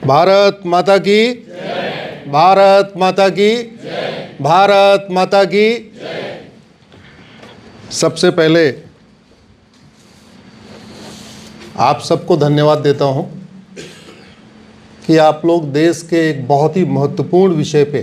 भारत माता की जय। भारत माता की जय। भारत माता की जय। सबसे पहले आप सबको धन्यवाद देता हूं कि आप लोग देश के एक बहुत ही महत्वपूर्ण विषय पे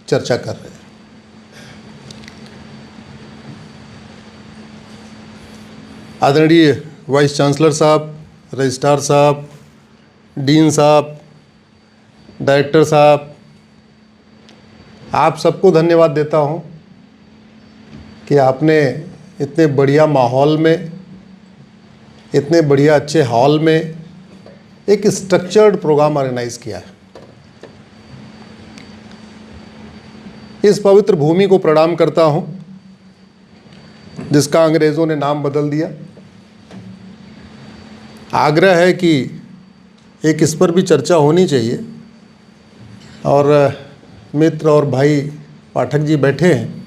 चर्चा कर रहे हैं। आदरणीय वाइस चांसलर साहब, रजिस्ट्रार साहब, डीन साहब, डायरेक्टर साहब, आप सबको धन्यवाद देता हूं कि आपने इतने बढ़िया माहौल में, इतने बढ़िया अच्छे हॉल में एक स्ट्रक्चर्ड प्रोग्राम ऑर्गेनाइज किया है। इस पवित्र भूमि को प्रणाम करता हूं जिसका अंग्रेज़ों ने नाम बदल दिया। आग्रह है कि एक इस पर भी चर्चा होनी चाहिए और मित्र और भाई पाठक जी बैठे हैं,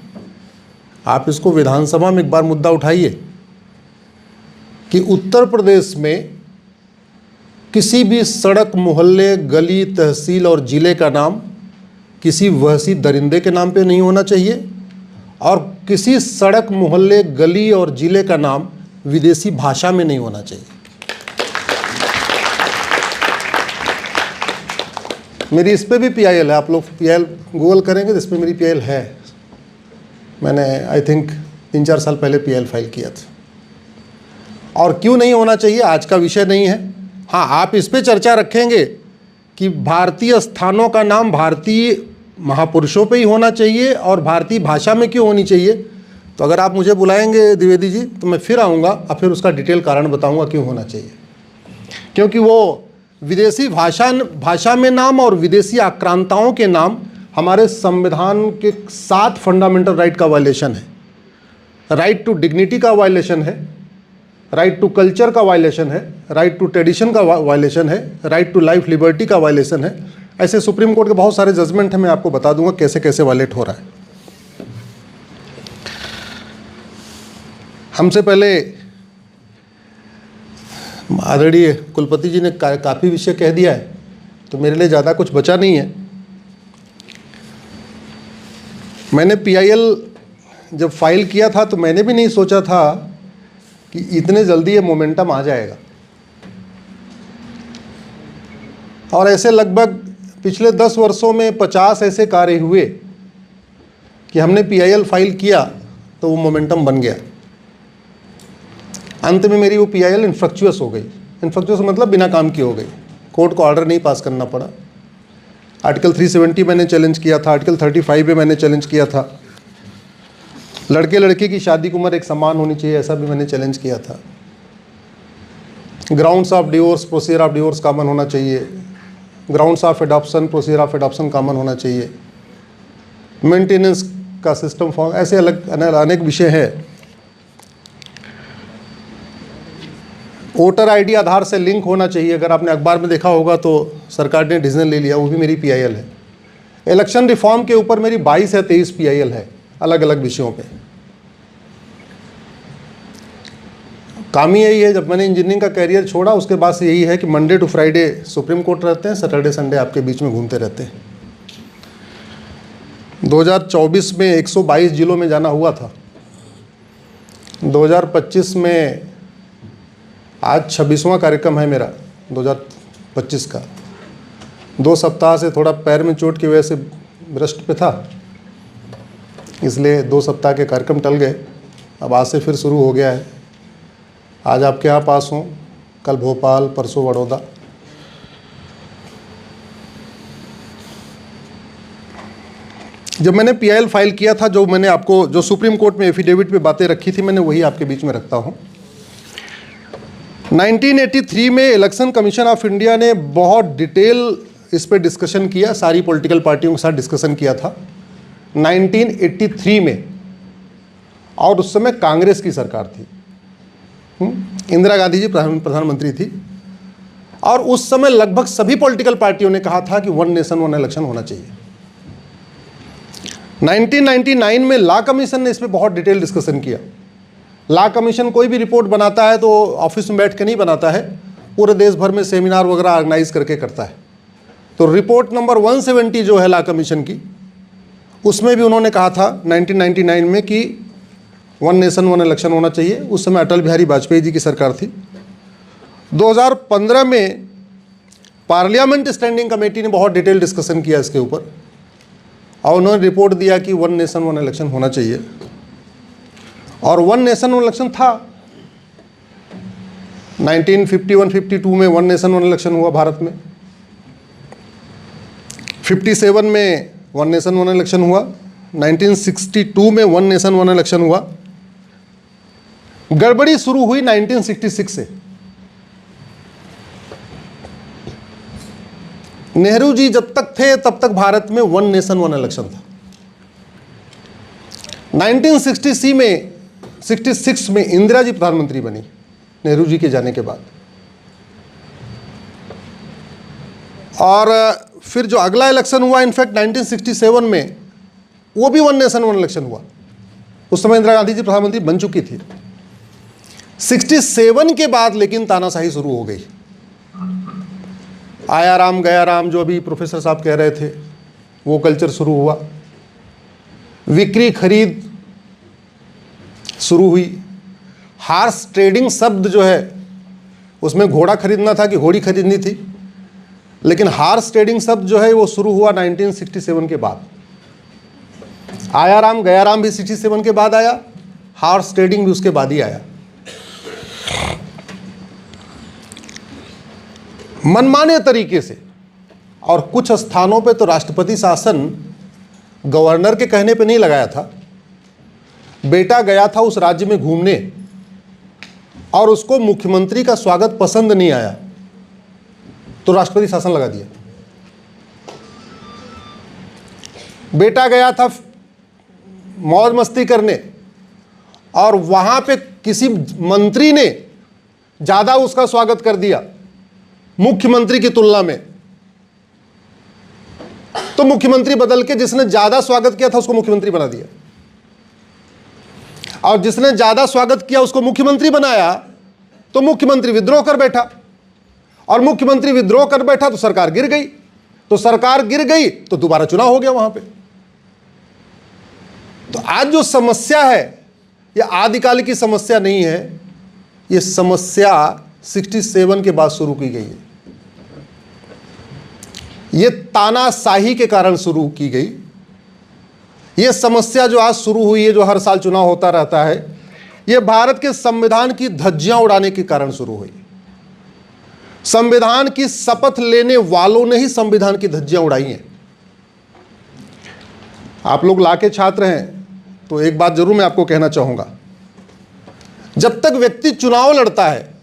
आप इसको विधानसभा में एक बार मुद्दा उठाइए कि उत्तर प्रदेश में किसी भी सड़क, मोहल्ले, गली, तहसील और ज़िले का नाम किसी वहशी दरिंदे के नाम पे नहीं होना चाहिए और किसी सड़क, मोहल्ले, गली और ज़िले का नाम विदेशी भाषा में नहीं होना चाहिए। मेरी इस पे भी PIL है, आप लोग PIL गूगल करेंगे तो इस पर मेरी PIL है। मैंने आई थिंक 3-4 साल पहले PIL फाइल किया था। और क्यों नहीं होना चाहिए आज का विषय नहीं है। हाँ, आप इस पे चर्चा रखेंगे कि भारतीय स्थानों का नाम भारतीय महापुरुषों पे ही होना चाहिए और भारतीय भाषा में क्यों होनी चाहिए, तो अगर आप मुझे बुलाएंगे द्विवेदी जी तो मैं फिर आऊँगा और फिर उसका डिटेल कारण बताऊँगा क्यों होना चाहिए। क्योंकि वो विदेशी भाषा में नाम और विदेशी आक्रांताओं के नाम हमारे संविधान के 7 फंडामेंटल राइट का वायलेशन है। राइट टू डिग्निटी का वायलेशन है, राइट टू कल्चर का वायलेशन है, राइट टू ट्रेडिशन का वायलेशन है, राइट टू लाइफ लिबर्टी का वायलेशन है। ऐसे सुप्रीम कोर्ट के बहुत सारे जजमेंट हैं, मैं आपको बता दूंगा कैसे कैसे वायलेट हो रहा है। हमसे पहले आदरणीय कुलपति जी ने काफ़ी विषय कह दिया है, तो मेरे लिए ज़्यादा कुछ बचा नहीं है। मैंने PIL जब फाइल किया था तो मैंने भी नहीं सोचा था कि इतने जल्दी ये मोमेंटम आ जाएगा और ऐसे लगभग पिछले 10 वर्षों में 50 ऐसे कार्य हुए कि हमने PIL फाइल किया तो वो मोमेंटम बन गया। अंत में मेरी वो PIL इनफ्रक्चुअस हो गई। इनफ्रक्चुअस मतलब बिना काम की हो गई, कोर्ट को ऑर्डर नहीं पास करना पड़ा। आर्टिकल 370 मैंने चैलेंज किया था, आर्टिकल 35 पे मैंने चैलेंज किया था, लड़के लड़की की शादी की उम्र एक समान होनी चाहिए ऐसा भी मैंने चैलेंज किया था। Grounds of divorce, procedure of divorce common होना चाहिए, grounds of adoption, procedure of adoption common होना चाहिए, मेंटेनेंस का सिस्टम फॉर्म, ऐसे अलग अनेक विषय है। वोटर ID आधार से लिंक होना चाहिए, अगर आपने अखबार में देखा होगा तो सरकार ने डिसीजन ले लिया, वो भी मेरी PIL है। इलेक्शन रिफॉर्म के ऊपर मेरी 22 या 23 PIL है अलग अलग विषयों पे। काम ही यही है, जब मैंने इंजीनियरिंग का कैरियर छोड़ा उसके बाद से यही है कि Monday to Friday Supreme Court रहते हैं, सैटरडे संडे आपके बीच में घूमते रहते हैं। 2024 में 122 जिलों में जाना हुआ था। 2025 में आज 26वां कार्यक्रम है मेरा 2025 का। 2 सप्ताह से थोड़ा पैर में चोट की वजह से रेस्ट पे था, इसलिए 2 सप्ताह के कार्यक्रम टल गए। अब आज से फिर शुरू हो गया है। आज आपके यहाँ पास हूँ, कल भोपाल, परसों बड़ौदा। जब मैंने PIL फाइल किया था, जो मैंने आपको जो सुप्रीम कोर्ट में एफिडेविट पे बातें रखी थी, मैंने वही आपके बीच में रखता हूँ। 1983 में इलेक्शन कमीशन ऑफ इंडिया ने बहुत डिटेल इस पे डिस्कशन किया, सारी पॉलिटिकल पार्टियों के साथ डिस्कशन किया था 1983 में, और उस समय कांग्रेस की सरकार थी। इंदिरा गांधी जी प्रधानमंत्री थी और उस समय लगभग सभी पॉलिटिकल पार्टियों ने कहा था कि 1 नेशन 1 इलेक्शन होना चाहिए। 1999 में लॉ कमीशन ने इस पर बहुत डिटेल डिस्कशन किया। लॉ कमीशन कोई भी रिपोर्ट बनाता है तो ऑफिस में बैठ के नहीं बनाता है, पूरे देश भर में सेमिनार वगैरह ऑर्गेनाइज करके करता है। तो रिपोर्ट नंबर 170 जो है लॉ कमीशन की, उसमें भी उन्होंने कहा था 1999 में कि वन नेशन वन इलेक्शन होना चाहिए। उस समय अटल बिहारी वाजपेयी जी की सरकार थी। 2015 में पार्लियामेंट स्टैंडिंग कमेटी ने बहुत डिटेल डिस्कशन किया इसके ऊपर और उन्होंने रिपोर्ट दिया कि वन नेशन वन इलेक्शन होना चाहिए, और वन नेशन वन इलेक्शन था। 1951-52 में वन नेशन वन इलेक्शन हुआ भारत में, 57 में वन नेशन वन इलेक्शन हुआ, 1962 में वन नेशन वन इलेक्शन हुआ। गड़बड़ी शुरू हुई 1966 से। नेहरू जी जब तक थे तब तक भारत में वन नेशन वन इलेक्शन था। 1966 में इंदिरा जी प्रधानमंत्री बनी नेहरू जी के जाने के बाद, और फिर जो अगला इलेक्शन हुआ इनफैक्ट 1967 में, वो भी वन नेशन वन इलेक्शन हुआ। उस समय इंदिरा गांधी जी प्रधानमंत्री बन चुकी थी। 67 के बाद लेकिन तानाशाही शुरू हो गई। आया राम गया राम, जो अभी प्रोफेसर साहब कह रहे थे, वो कल्चर शुरू हुआ। विक्री खरीद शुरू हुई। हार्स ट्रेडिंग शब्द जो है, उसमें घोड़ा खरीदना था कि घोड़ी खरीदनी थी, लेकिन हार्स ट्रेडिंग शब्द जो है वो शुरू हुआ 1967 के बाद। आया राम गया राम भी 67 के बाद आया, हार्स ट्रेडिंग भी उसके बाद ही आया। मनमाने तरीके से, और कुछ स्थानों पे तो राष्ट्रपति शासन गवर्नर के कहने पे नहीं लगाया था। बेटा गया था उस राज्य में घूमने और उसको मुख्यमंत्री का स्वागत पसंद नहीं आया तो राष्ट्रपति शासन लगा दिया। बेटा गया था मौज मस्ती करने और वहां पे किसी मंत्री ने ज्यादा उसका स्वागत कर दिया मुख्यमंत्री की तुलना में, तो मुख्यमंत्री बदल के जिसने ज्यादा स्वागत किया था उसको मुख्यमंत्री बना दिया, और जिसने ज्यादा स्वागत किया उसको मुख्यमंत्री बनाया तो मुख्यमंत्री विद्रोह कर बैठा, और मुख्यमंत्री विद्रोह कर बैठा तो सरकार गिर गई, तो सरकार गिर गई तो दोबारा चुनाव हो गया वहां पे। तो आज जो समस्या है ये आदिकाल की समस्या नहीं है, ये समस्या 67 के बाद शुरू की गई है। ये तानाशाही के कारण शुरू की गई। ये समस्या जो आज शुरू हुई है, जो हर साल चुनाव होता रहता है, ये भारत के संविधान की धज्जियां उड़ाने के कारण शुरू हुई। संविधान की शपथ लेने वालों ने ही संविधान की धज्जियां उड़ाई हैं। आप लोग ला के छात्र हैं तो एक बात जरूर मैं आपको कहना चाहूंगा, जब तक व्यक्ति चुनाव लड़ता है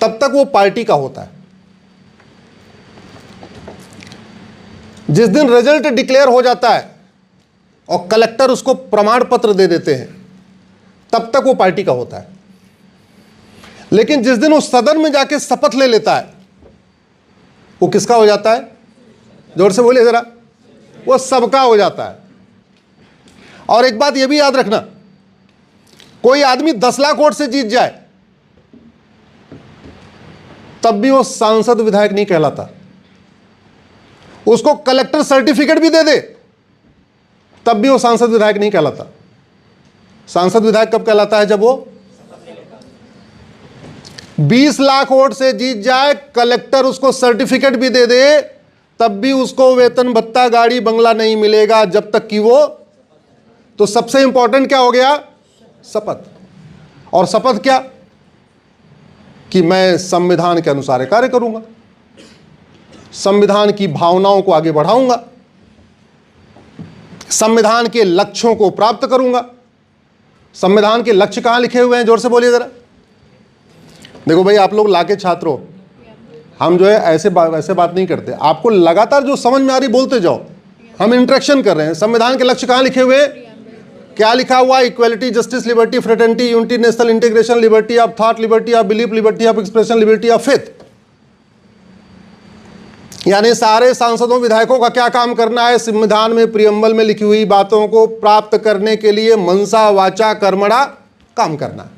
तब तक वो पार्टी का होता है। जिस दिन रिजल्ट डिक्लेयर हो जाता है और कलेक्टर उसको प्रमाण पत्र दे देते हैं तब तक वो पार्टी का होता है। लेकिन जिस दिन वो सदन में जाके शपथ ले लेता है वो किसका हो जाता है? जोर से बोलिए जरा। वो सबका हो जाता है। और एक बात ये भी याद रखना, कोई आदमी 10 लाख वोट से जीत जाए तब भी वो सांसद विधायक नहीं कहलाता। उसको कलेक्टर सर्टिफिकेट भी दे दे तब भी वो सांसद विधायक नहीं कहलाता। सांसद विधायक कब कहलाता है? जब वो 20 लाख वोट से जीत जाए, कलेक्टर उसको सर्टिफिकेट भी दे दे, तब भी उसको वेतन भत्ता गाड़ी बंगला नहीं मिलेगा जब तक कि वो, तो सबसे इंपॉर्टेंट क्या हो गया? शपथ। और शपथ क्या? कि मैं संविधान के अनुसार कार्य करूंगा, संविधान की भावनाओं को आगे बढ़ाऊंगा, संविधान के लक्ष्यों को प्राप्त करूंगा। संविधान के लक्ष्य कहां लिखे हुए हैं? जोर से बोलिए जरा। देखो भाई, आप लोग लाके छात्रों, हम जो है ऐसे बात नहीं करते। आपको लगातार जो समझ में आ रही बोलते जाओ, हम इंटरेक्शन कर रहे हैं। संविधान के लक्ष्य कहां लिखे हुए? क्या लिखा हुआ? Equality, justice, liberty, fraternity, unity, national integration, liberty of thought, liberty of belief, liberty of expression, liberty of faith. यानी सारे सांसदों विधायकों का क्या काम करना है? संविधान में प्रियम्बल में लिखी हुई बातों को प्राप्त करने के लिए मनसा वाचा कर्मणा काम करना है।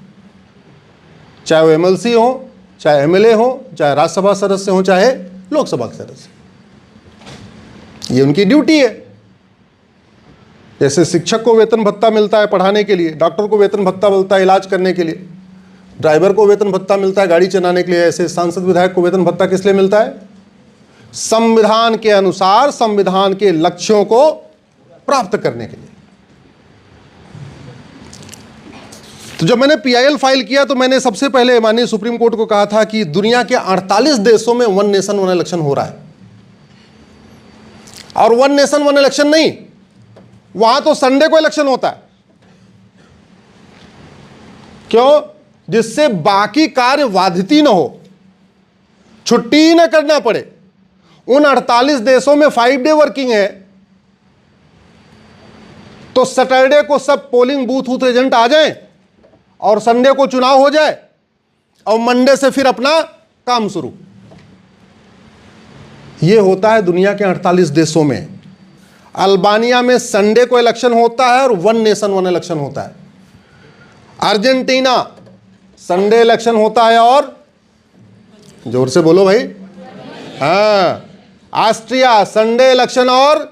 चाहे वो एमएलसी हो, चाहे एमएलए हो, चाहे राज्यसभा सदस्य हो, चाहे लोकसभा के सदस्य, ये उनकी ड्यूटी है। जैसे शिक्षक को वेतन भत्ता मिलता है पढ़ाने के लिए, डॉक्टर को वेतन भत्ता मिलता है इलाज करने के लिए, ड्राइवर को वेतन भत्ता मिलता है गाड़ी चलाने के लिए, ऐसे सांसद विधायक को वेतन भत्ता किस लिए मिलता है? संविधान के अनुसार संविधान के लक्ष्यों को प्राप्त करने के लिए। तो जब मैंने पीआईएल फाइल किया तो मैंने सबसे पहले माननीय सुप्रीम कोर्ट को कहा था कि दुनिया के 48 देशों में वन नेशन वन इलेक्शन हो रहा है, और वन नेशन वन इलेक्शन नहीं, वहां तो संडे को इलेक्शन होता है। क्यों? जिससे बाकी कार्य बाधित न हो, छुट्टी न करना पड़े। उन 48 देशों में 5 डे वर्किंग है, तो सैटरडे को सब पोलिंग बूथ एजेंट आ जाएं और संडे को चुनाव हो जाए और मंडे से फिर अपना काम शुरू। यह होता है दुनिया के 48 देशों में। अल्बानिया में संडे को इलेक्शन होता है और वन नेशन वन इलेक्शन होता है। अर्जेंटीना संडे इलेक्शन होता है और, जोर से बोलो भाई, हाँ, ऑस्ट्रिया संडे इलेक्शन और,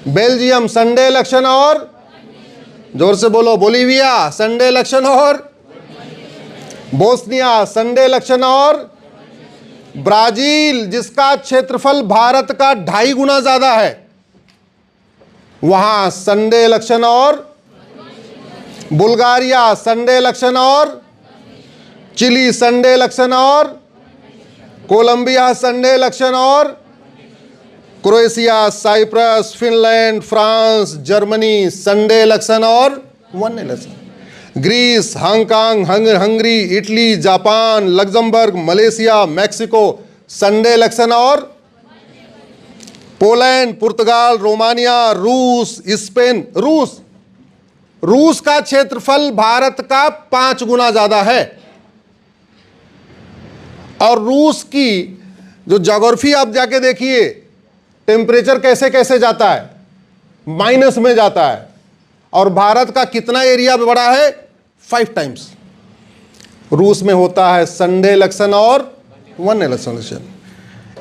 बेल्जियम संडे इलेक्शन और, जोर से बोलो, बोलीविया संडे इलेक्शन और, बोस्निया संडे इलेक्शन और, ब्राजील जिसका क्षेत्रफल भारत का 2.5 गुना ज्यादा है, वहां संडे इलेक्शन और, बुल्गारिया संडे इलेक्शन और, चिली संडे इलेक्शन और, कोलंबिया संडे इलेक्शन और, Croatia, Cyprus, Finland, France, Germany Sunday election और one election, Greece, Hong Kong, Hungary, Italy, Japan, Luxembourg, Malaysia, Mexico Sunday election और, पोलैंड, पुर्तगाल, Romania, रूस, Spain, रूस का क्षेत्रफल भारत का 5 गुना ज्यादा है, और रूस की जो ज्योग्राफी आप जाके देखिए, टेम्परेचर कैसे कैसे जाता है, माइनस में जाता है, और भारत का कितना एरिया बड़ा है? 5 टाइम्स। रूस में होता है संडे इलेक्शन और one election.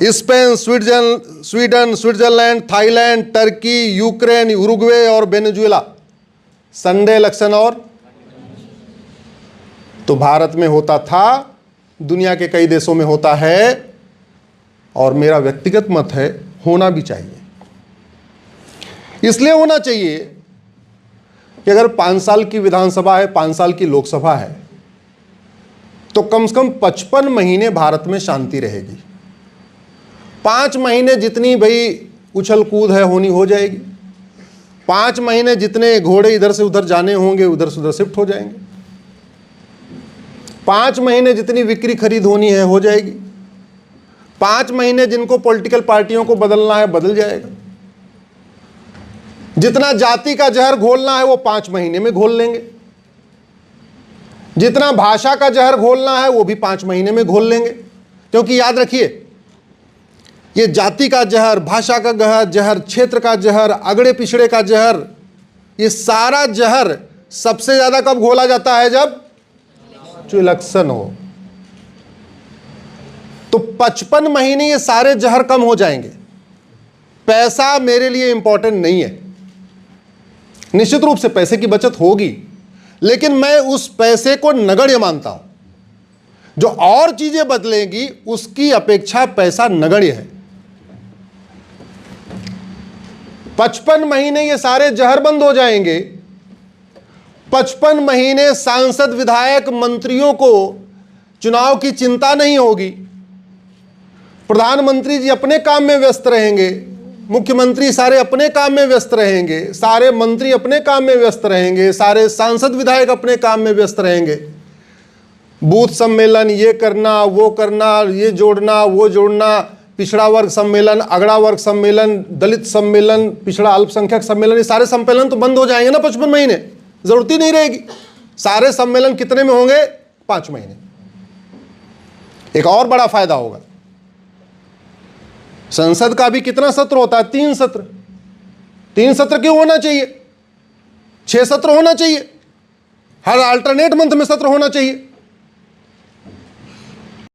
Spain, Sweden, Switzerland, Thailand, Turkey, Ukraine, Uruguay और वेनेजुएला संडे इलेक्शन और। तो भारत में होता था, दुनिया के कई देशों में होता है, और मेरा व्यक्तिगत मत है होना भी चाहिए। इसलिए होना चाहिए कि अगर 5 साल की विधानसभा है, 5 साल की लोकसभा है, तो कम से कम 55 महीने भारत में शांति रहेगी। 5 महीने जितनी भाई उछल कूद है होनी हो जाएगी। 5 महीने जितने घोड़े इधर से उधर जाने होंगे उधर से उधर शिफ्ट हो जाएंगे। 5 महीने जितनी बिक्री खरीद होनी है हो जाएगी। 5 महीने जिनको पॉलिटिकल पार्टियों को बदलना है बदल जाएगा। जितना जाति का जहर घोलना है वो 5 महीने में घोल लेंगे। जितना भाषा का जहर घोलना है वो भी 5 महीने में घोल लेंगे। क्योंकि याद रखिए, ये जाति का जहर, भाषा का जहर, क्षेत्र का जहर, अगड़े पिछड़े का जहर, ये सारा जहर सबसे ज्यादा कब घोला जाता है? जब इलेक्शन हो। तो 55 महीने ये सारे जहर कम हो जाएंगे। पैसा मेरे लिए इंपॉर्टेंट नहीं है, निश्चित रूप से पैसे की बचत होगी, लेकिन मैं उस पैसे को नगण्य मानता हूं। जो और चीजें बदलेंगी उसकी अपेक्षा पैसा नगण्य है। 55 महीने ये सारे जहर बंद हो जाएंगे। 55 महीने सांसद, विधायक, मंत्रियों को चुनाव की चिंता नहीं होगी। प्रधानमंत्री जी अपने काम में व्यस्त रहेंगे, मुख्यमंत्री सारे अपने काम में व्यस्त रहेंगे, सारे मंत्री अपने काम में व्यस्त रहेंगे, सारे सांसद विधायक अपने काम में व्यस्त रहेंगे। बूथ सम्मेलन, ये करना, वो करना, ये जोड़ना, वो जोड़ना, पिछड़ा वर्ग सम्मेलन, अगड़ा वर्ग सम्मेलन, दलित सम्मेलन, पिछड़ा अल्पसंख्यक सम्मेलन, ये सारे सम्मेलन तो बंद हो जाएंगे ना 55 महीने, जरूरत ही नहीं रहेगी। सारे सम्मेलन कितने में होंगे? 5 महीने। एक और बड़ा फायदा होगा, संसद का भी कितना सत्र होता है? 3 सत्र। 3 सत्र क्यों होना चाहिए? 6 सत्र होना चाहिए। हर अल्टरनेट मंथ में सत्र होना चाहिए।